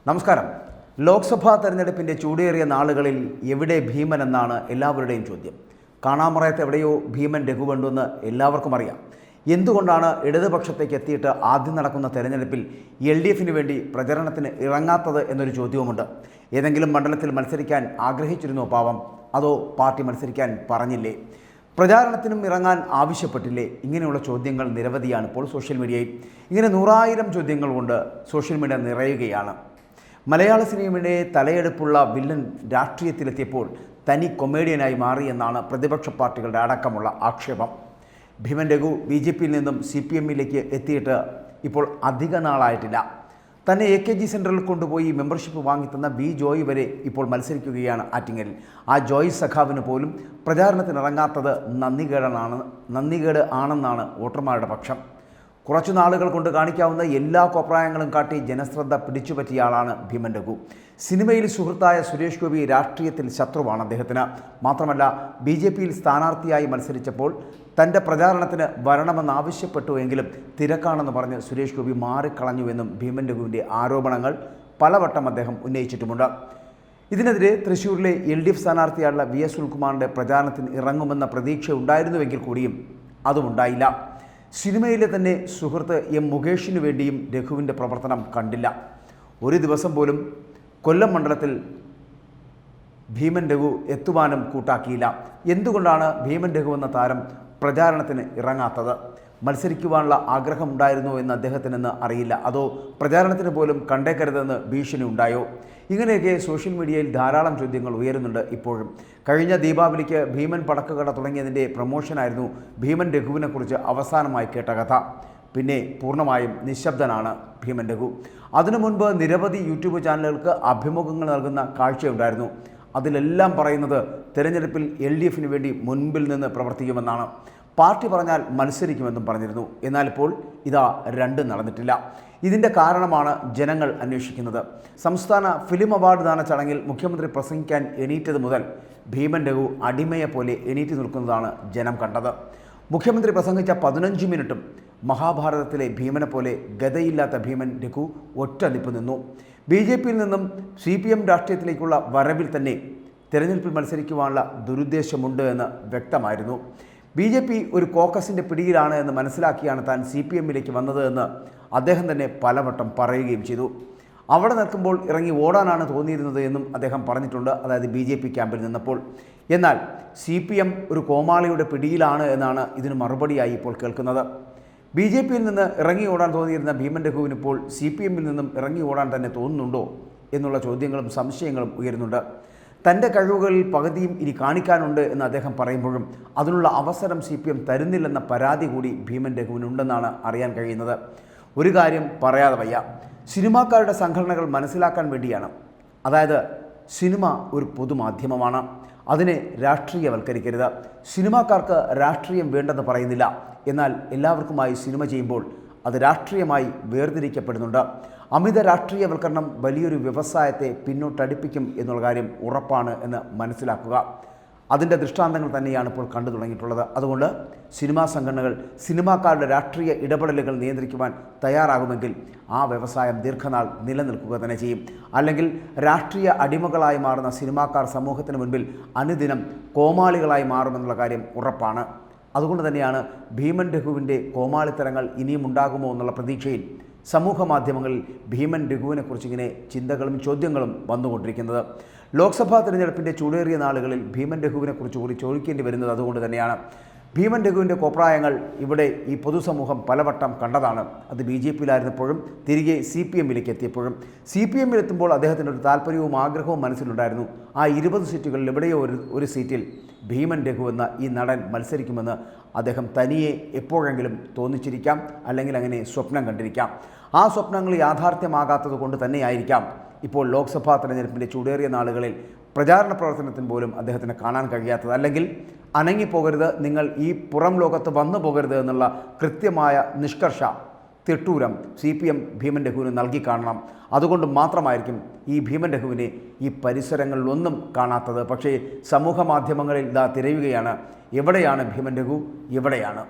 നമസ്കാരം. ലോക്സഭാ തെരഞ്ഞെടുപ്പിൻ്റെ ചൂടേറിയ നാളുകളിൽ എവിടെ ഭീമൻ എന്നാണ് എല്ലാവരുടെയും ചോദ്യം. കാണാമറയത്ത് എവിടെയോ ഭീമൻ രഘുവണ്ടെന്ന് എല്ലാവർക്കും അറിയാം. എന്തുകൊണ്ടാണ് ഇടതുപക്ഷത്തേക്ക് എത്തിയിട്ട് ആദ്യം നടക്കുന്ന തെരഞ്ഞെടുപ്പിൽ LDFന് വേണ്ടി പ്രചരണത്തിന് ഇറങ്ങാത്തത് എന്നൊരു ചോദ്യവുമുണ്ട്. ഏതെങ്കിലും മണ്ഡലത്തിൽ മത്സരിക്കാൻ ആഗ്രഹിച്ചിരുന്നോ പാവം? അതോ പാർട്ടി മത്സരിക്കാൻ പറഞ്ഞില്ലേ? പ്രചാരണത്തിനും ഇറങ്ങാൻ ആവശ്യപ്പെട്ടില്ലേ? ഇങ്ങനെയുള്ള ചോദ്യങ്ങൾ നിരവധിയാണ് ഇപ്പോൾ സോഷ്യൽ മീഡിയയിൽ. ഇങ്ങനെ 100,000 ചോദ്യങ്ങൾ കൊണ്ട് സോഷ്യൽ മീഡിയ നിറയുകയാണ്. മലയാള സിനിമയുടെ തലയെടുപ്പുള്ള വില്ലൻ രാഷ്ട്രീയത്തിലെത്തിയപ്പോൾ തനി കൊമേഡിയനായി മാറിയെന്നാണ് പ്രതിപക്ഷ പാർട്ടികളുടെ അടക്കമുള്ള ആക്ഷേപം. ഭീമൻ രഘു BJPയിൽ നിന്നും CPMലേക്ക് എത്തിയിട്ട് ഇപ്പോൾ അധിക നാളായിട്ടില്ല. തന്നെ AKG സെൻറ്ററിൽ കൊണ്ടുപോയി മെമ്പർഷിപ്പ് വാങ്ങിത്തന്ന B. ജോയ് വരെ ഇപ്പോൾ മത്സരിക്കുകയാണ് ആറ്റിങ്ങലിൽ. ആ ജോയ് സഖാവിന് പോലും പ്രചാരണത്തിനിറങ്ങാത്തത് നന്ദികേട് ആണെന്നാണ് വോട്ടർമാരുടെ പക്ഷം. കുറച്ചു നാളുകൾ കൊണ്ട് കാണിക്കാവുന്ന എല്ലാ കോപ്രായങ്ങളും കാട്ടി ജനശ്രദ്ധ പിടിച്ചുപറ്റിയ ആളാണ് ഭീമൻ രഘു. സിനിമയിൽ സുഹൃത്തായ സുരേഷ് ഗോപി രാഷ്ട്രീയത്തിൽ ശത്രുവാണ് അദ്ദേഹത്തിന്. മാത്രമല്ല BJPയിൽ സ്ഥാനാർത്ഥിയായി മത്സരിച്ചപ്പോൾ തൻ്റെ പ്രചാരണത്തിന് വരണമെന്നാവശ്യപ്പെട്ടുവെങ്കിലും തിരക്കാണെന്ന് പറഞ്ഞ് സുരേഷ് ഗോപി മാറിക്കളഞ്ഞുവെന്നും ഭീമൻ രഘുവിൻ്റെ ആരോപണങ്ങൾ പലവട്ടം അദ്ദേഹം ഉന്നയിച്ചിട്ടുമുണ്ട്. ഇതിനെതിരെ തൃശ്ശൂരിലെ LDF സ്ഥാനാർത്ഥിയായുള്ള VS സുനിൽകുമാറിൻ്റെ പ്രചാരണത്തിന് ഇറങ്ങുമെന്ന പ്രതീക്ഷ ഉണ്ടായിരുന്നുവെങ്കിൽ കൂടിയും അതുമുണ്ടായില്ല. സിനിമയിലെ തന്നെ സുഹൃത്ത് M. മുകേഷിനു വേണ്ടിയും രഘുവിൻ്റെ പ്രവർത്തനം കണ്ടില്ല. ഒരു ദിവസം പോലും കൊല്ലം മണ്ഡലത്തിൽ ഭീമൻ രഘു എത്തുവാനും കൂട്ടാക്കിയില്ല. എന്തുകൊണ്ടാണ് ഭീമൻ രഘു എന്ന താരം പ്രചാരണത്തിന് ഇറങ്ങാത്തത്? മത്സരിക്കുവാനുള്ള ആഗ്രഹമുണ്ടായിരുന്നോ എന്ന് അദ്ദേഹത്തിനെന്ന് അറിയില്ല. അതോ പ്രചാരണത്തിന് പോലും കണ്ടേക്കരുതെന്ന് ഭീഷണി ഉണ്ടായോ? ഇങ്ങനെയൊക്കെ സോഷ്യൽ മീഡിയയിൽ ധാരാളം ചോദ്യങ്ങൾ ഉയരുന്നുണ്ട് ഇപ്പോഴും. കഴിഞ്ഞ ദീപാവലിക്ക് ഭീമൻ പടക്കുകട തുടങ്ങിയതിൻ്റെ പ്രമോഷനായിരുന്നു ഭീമൻ രഘുവിനെക്കുറിച്ച് അവസാനമായി കേട്ട കഥ. പിന്നെ പൂർണ്ണമായും നിശബ്ദനാണ് ഭീമൻ രഘു. അതിനു മുൻപ് നിരവധി യൂട്യൂബ് ചാനലുകൾക്ക് അഭിമുഖങ്ങൾ നൽകുന്ന കാഴ്ചയുണ്ടായിരുന്നു. അതിലെല്ലാം പറയുന്നത് തെരഞ്ഞെടുപ്പിൽ LDFന് വേണ്ടി മുൻപിൽ നിന്ന് പ്രവർത്തിക്കുമെന്നാണ്. പാർട്ടി പറഞ്ഞാൽ മത്സരിക്കുമെന്നും പറഞ്ഞിരുന്നു. എന്നാൽ ഇപ്പോൾ ഇതാ രണ്ടും നടന്നിട്ടില്ല. ഇതിൻ്റെ കാരണമാണ് ജനങ്ങൾ അന്വേഷിക്കുന്നത്. സംസ്ഥാന ഫിലിം അവാർഡ് ദാന ചടങ്ങിൽ മുഖ്യമന്ത്രി പ്രസംഗിക്കാൻ എണീറ്റത് മുതൽ ഭീമൻ രഘു അടിമയെപ്പോലെ എണീറ്റ് നിൽക്കുന്നതാണ് ജനം കണ്ടത്. മുഖ്യമന്ത്രി പ്രസംഗിച്ച 15 മിനിറ്റും മഹാഭാരതത്തിലെ ഭീമനെ പോലെ ഗതയില്ലാത്ത ഭീമൻ രഘു ഒറ്റ നിപ്പ് നിന്നു. BJPയിൽ നിന്നും CPM രാഷ്ട്രീയത്തിലേക്കുള്ള വരവിൽ തന്നെ തെരഞ്ഞെടുപ്പിൽ മത്സരിക്കുവാനുള്ള ദുരുദ്ദേശമുണ്ട് എന്ന് വ്യക്തമായിരുന്നു. BJP ഒരു കോക്കസിൻ്റെ പിടിയിലാണ് എന്ന് മനസ്സിലാക്കിയാണ് താൻ CPMലേക്ക് വന്നത് എന്ന് അദ്ദേഹം തന്നെ പലവട്ടം പറയുകയും ചെയ്തു. അവിടെ നിൽക്കുമ്പോൾ ഇറങ്ങി ഓടാനാണ് തോന്നിയിരുന്നത് എന്നും അദ്ദേഹം പറഞ്ഞിട്ടുണ്ട്, അതായത് BJP ക്യാമ്പിൽ നിന്നപ്പോൾ. എന്നാൽ CPM ഒരു കോമാളിയുടെ പിടിയിലാണ് എന്നാണ് ഇതിന് മറുപടിയായി ഇപ്പോൾ കേൾക്കുന്നത്. BJPയിൽ നിന്ന് ഇറങ്ങി ഓടാൻ തോന്നിയിരുന്ന ഭീമൻ രഘുവിനിപ്പോൾ CPMൽ നിന്നും ഇറങ്ങി ഓടാൻ തന്നെ തോന്നുന്നുണ്ടോ എന്നുള്ള ചോദ്യങ്ങളും സംശയങ്ങളും ഉയരുന്നുണ്ട്. തൻ്റെ കഴിവുകളിൽ പകുതിയും ഇനി കാണിക്കാനുണ്ട് എന്ന് അദ്ദേഹം പറയുമ്പോഴും അതിനുള്ള അവസരം CPM തരുന്നില്ലെന്ന പരാതി കൂടി ഭീമൻ രഘുവിനുണ്ടെന്നാണ് അറിയാൻ കഴിയുന്നത്. ഒരു കാര്യം പറയാതെ വയ്യ, സിനിമാക്കാരുടെ സംഘടനകൾ മനസ്സിലാക്കാൻ വേണ്ടിയാണ്. അതായത് സിനിമ ഒരു പൊതുമാധ്യമമാണ്, അതിനെ രാഷ്ട്രീയവൽക്കരിക്കരുത്. സിനിമാക്കാർക്ക് രാഷ്ട്രീയം വേണ്ടെന്ന് പറയുന്നില്ല, എന്നാൽ എല്ലാവർക്കുമായി സിനിമ ചെയ്യുമ്പോൾ അത് രാഷ്ട്രീയമായി വേർതിരിക്കപ്പെടുന്നുണ്ട്. അമിത രാഷ്ട്രീയവൽക്കരണം വലിയൊരു വ്യവസായത്തെ പിന്നോട്ടടിപ്പിക്കും എന്നുള്ള കാര്യം ഉറപ്പാണ് എന്ന് മനസ്സിലാക്കുക. അതിൻ്റെ ദൃഷ്ടാന്തങ്ങൾ തന്നെയാണ് ഇപ്പോൾ കണ്ടു തുടങ്ങിയിട്ടുള്ളത്. അതുകൊണ്ട് സിനിമാ സംഘടനകൾ സിനിമാക്കാരുടെ രാഷ്ട്രീയ ഇടപെടലുകൾ നിയന്ത്രിക്കുവാൻ തയ്യാറാകുമെങ്കിൽ ആ വ്യവസായം ദീർഘനാൾ നിലനിൽക്കുക തന്നെ ചെയ്യും. അല്ലെങ്കിൽ രാഷ്ട്രീയ അടിമകളായി മാറുന്ന സിനിമാക്കാർ സമൂഹത്തിന് മുൻപിൽ അനുദിനം കോമാളികളായി മാറുമെന്നുള്ള കാര്യം ഉറപ്പാണ്. അതുകൊണ്ട് തന്നെയാണ് ഭീമൻ രഘുവിൻ്റെ കോമാളിത്തരങ്ങൾ ഇനിയും ഉണ്ടാകുമോ എന്നുള്ള പ്രതീക്ഷയിൽ സമൂഹ മാധ്യമങ്ങളിൽ ഭീമൻ രഘുവിനെക്കുറിച്ച് ഇങ്ങനെ ചിന്തകളും ചോദ്യങ്ങളും വന്നുകൊണ്ടിരിക്കുന്നത്. ലോക്സഭാ തിരഞ്ഞെടുപ്പിൻ്റെ ചൂടേറിയ നാളുകളിൽ ഭീമൻ രഘുവിനെക്കുറിച്ച് കൂടി ചോദിക്കേണ്ടി വരുന്നത് അതുകൊണ്ട് തന്നെയാണ്. ഭീമൻ രഘുവിൻ്റെ കോപ്രായങ്ങൾ ഇവിടെ ഈ പൊതുസമൂഹം പലവട്ടം കണ്ടതാണ്. അത് BJPയിലായിരുന്നപ്പോഴും തിരികെ CPMലേക്ക് എത്തിയപ്പോഴും. CPMൽ എത്തുമ്പോൾ അദ്ദേഹത്തിൻ്റെ ഒരു താല്പര്യവും ആഗ്രഹവും മനസ്സിലുണ്ടായിരുന്നു. ആ 20 സീറ്റുകളിൽ എവിടെയോ ഒരു സീറ്റിൽ ഭീമൻ രഘു എന്ന ഈ നടൻ മത്സരിക്കുമെന്ന് അദ്ദേഹം തനിയെ എപ്പോഴെങ്കിലും തോന്നിച്ചിരിക്കാം, അല്ലെങ്കിൽ അങ്ങനെ സ്വപ്നം കണ്ടിരിക്കാം. ആ സ്വപ്നങ്ങൾ യാഥാർത്ഥ്യമാകാത്തത് കൊണ്ട് തന്നെയായിരിക്കാം ഇപ്പോൾ ലോക്സഭാ തെരഞ്ഞെടുപ്പിൻ്റെ ചൂടേറിയ നാളുകളിൽ പ്രചാരണ പ്രവർത്തനത്തിന് പോലും അദ്ദേഹത്തിന് കാണാൻ കഴിയാത്തത്. അല്ലെങ്കിൽ അനങ്ങിപ്പോകരുത്, നിങ്ങൾ ഈ പുറം ലോകത്ത് വന്നു പോകരുത് എന്നുള്ള കൃത്യമായ നിഷ്കർഷ തിട്ടൂരം CPM ഭീമൻ രഘുവിന് നൽകി കാണണം. അതുകൊണ്ട് മാത്രമായിരിക്കും ഈ ഭീമൻ രഘുവിനെ ഈ പരിസരങ്ങളിലൊന്നും കാണാത്തത്. പക്ഷേ സമൂഹ മാധ്യമങ്ങളിൽ ഇതാ തിരയുകയാണ്, എവിടെയാണ് ഭീമൻ രഘു, എവിടെയാണ്?